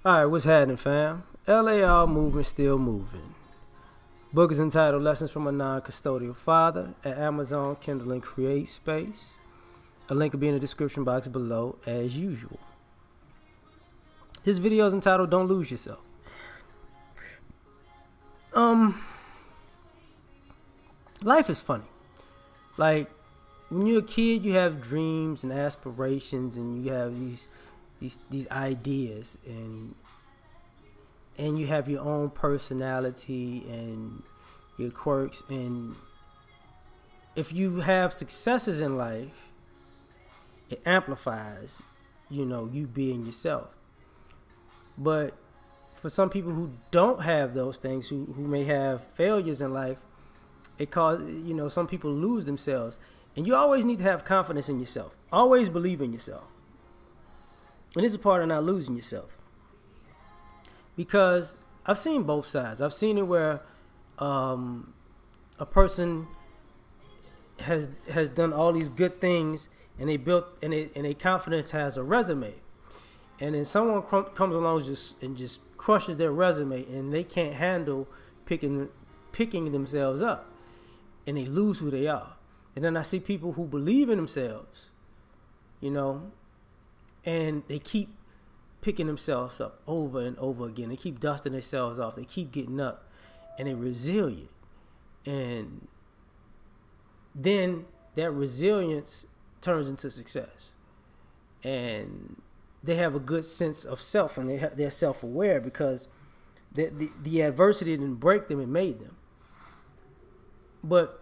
Alright, what's happening, fam? L.A.R. movement still moving. Book is entitled Lessons from a Non-Custodial Father at Amazon, Kindle, and Create Space. A link will be in the description box below as usual. This video is entitled Don't Lose Yourself. Life is funny. Like, when you're a kid, you have dreams and aspirations, and you have these ideas, and you have your own personality and your quirks. And if you have successes in life, it amplifies, you being yourself. But for some people who don't have those things, who may have failures in life, it causes, some people lose themselves. And you always need to have confidence in yourself. Always believe in yourself. And this is part of not losing yourself. Because I've seen both sides. I've seen it where a person has done all these good things, and they built, and their confidence has a resume. And then someone comes along and just crushes their resume, and they can't handle picking themselves up, and they lose who they are. And then I see people who believe in themselves, and they keep picking themselves up over and over again. They keep dusting themselves off. They keep getting up, and they're resilient. And then that resilience turns into success. And they have a good sense of self, and they're self-aware because the adversity didn't break them, it made them. But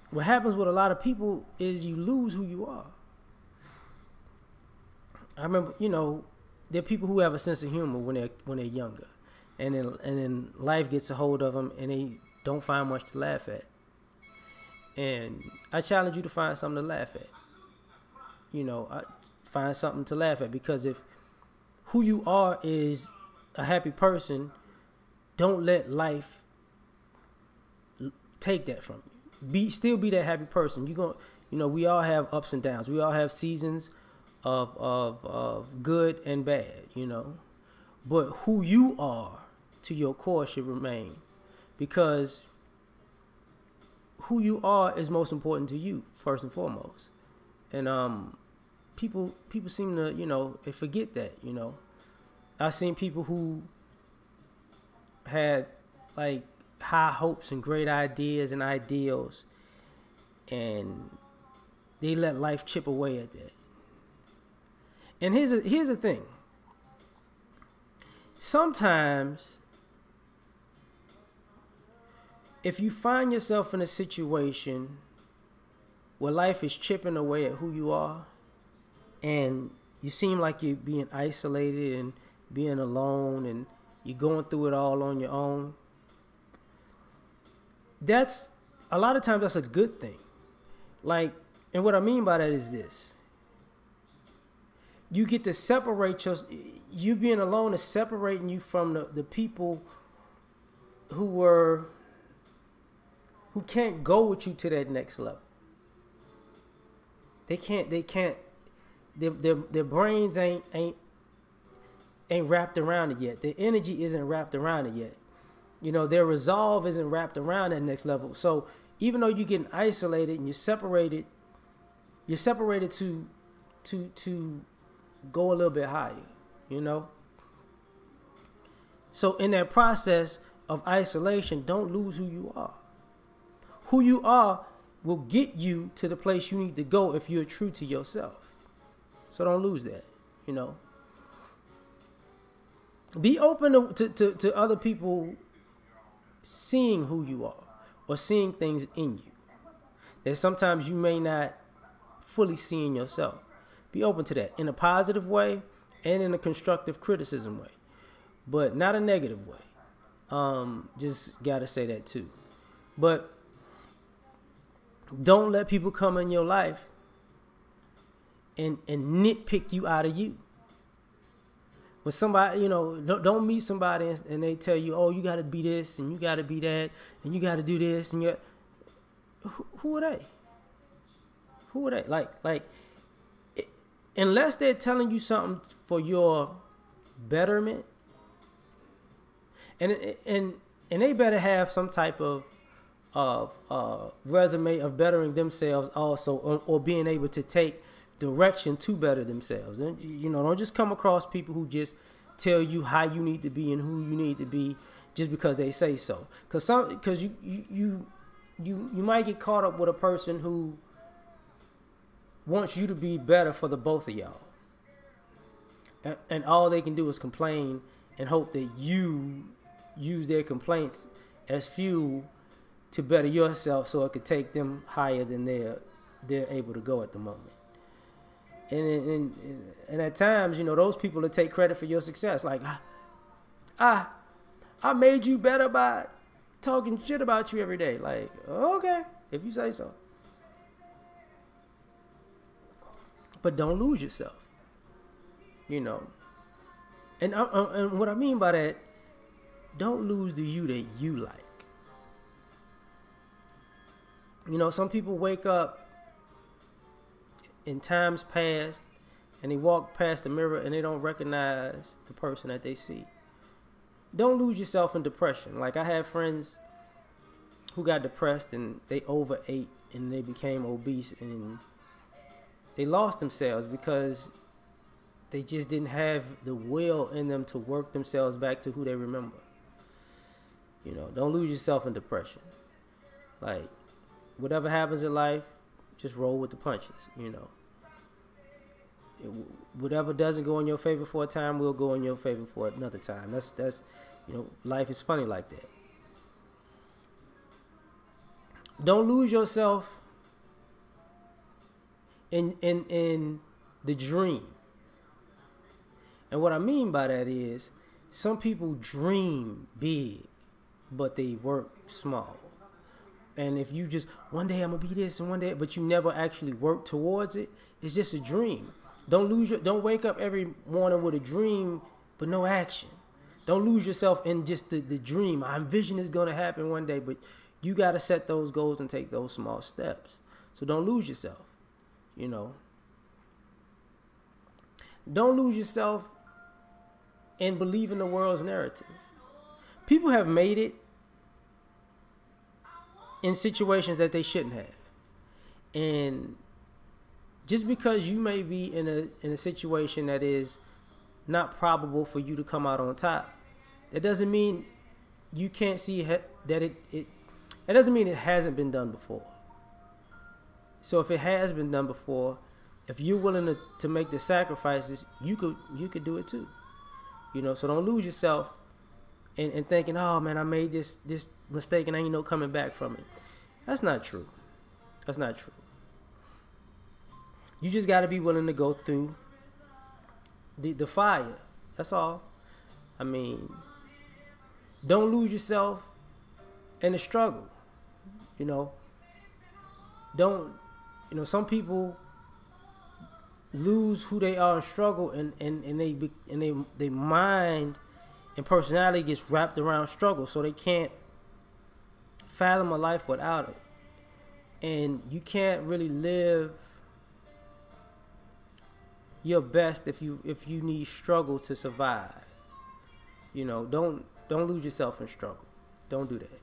what happens with a lot of people is you lose who you are. I remember, there are people who have a sense of humor when they're younger, and then life gets a hold of them, and they don't find much to laugh at. And I challenge you to find something to laugh at. Find something to laugh at, because if who you are is a happy person, don't let life take that from you. Still be that happy person. We all have ups and downs. We all have seasons of good and bad, But who you are to your core should remain, because who you are is most important to you first and foremost. And people seem to they forget that. I've seen people who had like high hopes and great ideas and ideals, and they let life chip away at that. And here's the thing. Sometimes, if you find yourself in a situation where life is chipping away at who you are, and you seem like you're being isolated and being alone, and you're going through it all on your own, that's a lot of times that's a good thing. Like, and what I mean by that is this: you get to separate you being alone is separating you from the people who can't go with you to that next level. They can't. Their brains ain't wrapped around it yet. Their energy isn't wrapped around it yet. Their resolve isn't wrapped around that next level. So even though you're getting isolated and you're separated to go a little bit higher, So in that process of isolation, don't lose who you are. Who you are will get you to the place you need to go if you're true to yourself. So don't lose that, Be open to other people seeing who you are, or seeing things in you that sometimes you may not fully see in yourself. Be open to that in a positive way and in a constructive criticism way, but not a negative way. Just gotta say that too. But don't let people come in your life and nitpick you out of you. When somebody, don't meet somebody and they tell you, oh, you got to be this and you got to be that and you got to do this, and who are they? Who are they? Like, unless they're telling you something for your betterment, and they better have some type of resume of bettering themselves also, or being able to take direction to better themselves. And don't just come across people who just tell you how you need to be and who you need to be just because they say so. Because you might get caught up with a person who wants you to be better for the both of y'all, and all they can do is complain and hope that you use their complaints as fuel to better yourself, so it could take them higher than they're able to go at the moment. And at times, those people that take credit for your success, like, I made you better by talking shit about you every day. Like, okay, if you say so. But don't lose yourself, And what I mean by that, don't lose the you that you like. Some people wake up in times past and they walk past the mirror and they don't recognize the person that they see. Don't lose yourself in depression. Like, I have friends who got depressed and they overate and they became obese and they lost themselves because they just didn't have the will in them to work themselves back to who they remember. Don't lose yourself in depression. Like, whatever happens in life, just roll with the punches, Whatever doesn't go in your favor for a time will go in your favor for another time. That's life is funny like that. Don't lose yourself in the dream. And what I mean by that is, some people dream big, but they work small. And if you just, one day I'm gonna be this and one day, but you never actually work towards it, it's just a dream. Don't wake up every morning with a dream, but no action. Don't lose yourself in just the dream. I envision it's gonna happen one day, but you gotta set those goals and take those small steps. So don't lose yourself, Don't lose yourself in believing the world's narrative. People have made it in situations that they shouldn't have. And just because you may be in a situation that is not probable for you to come out on top, that doesn't mean you can't see that it doesn't mean it hasn't been done before. So if it has been done before, if you're willing to make the sacrifices, you could do it too. So don't lose yourself in thinking, oh man, I made this mistake and I ain't no coming back from it. That's not true. That's not true. You just got to be willing to go through the fire. That's all. I mean, don't lose yourself in the struggle. Some people lose who they are in struggle, and they mind and personality gets wrapped around struggle, so they can't fathom a life without it. And you can't really live your best if you need struggle to survive. Don't lose yourself in struggle. Don't do that.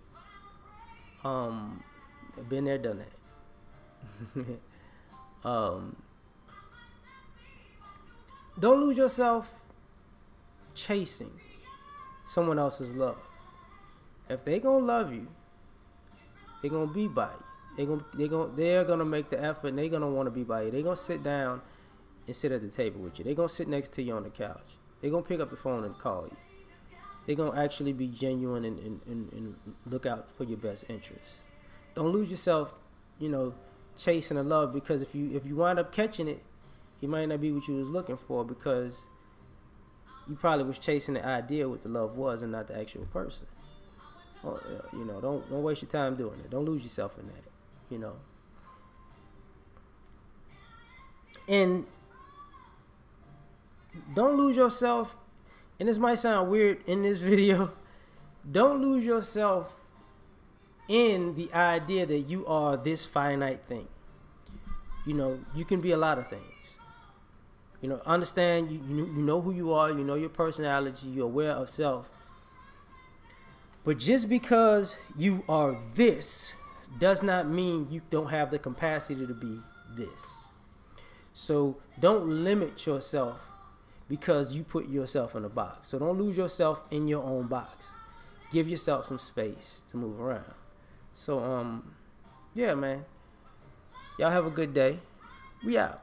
I've been there, done that. Don't lose yourself chasing someone else's love. If they gonna love you, they're gonna be by you. They're gonna make the effort, and they're gonna want to be by you. They're gonna sit down and sit at the table with you. They're gonna sit next to you on the couch. They're gonna pick up the phone and call you. They're gonna actually be genuine and look out for your best interests. Don't lose yourself, chasing the love, because if you wind up catching it, it might not be what you was looking for, because you probably was chasing the idea what the love was and not the actual person. Don't waste your time doing it. Don't lose yourself in that. And don't lose yourself, and this might sound weird in this video, don't lose yourself in the idea that you are this finite thing. You can be a lot of things. Understand you know who you are, you know your personality, you're aware of self. But just because you are this does not mean you don't have the capacity to be this. So don't limit yourself because you put yourself in a box. So don't lose yourself in your own box. Give yourself some space to move around. So yeah, man. Y'all have a good day. We out.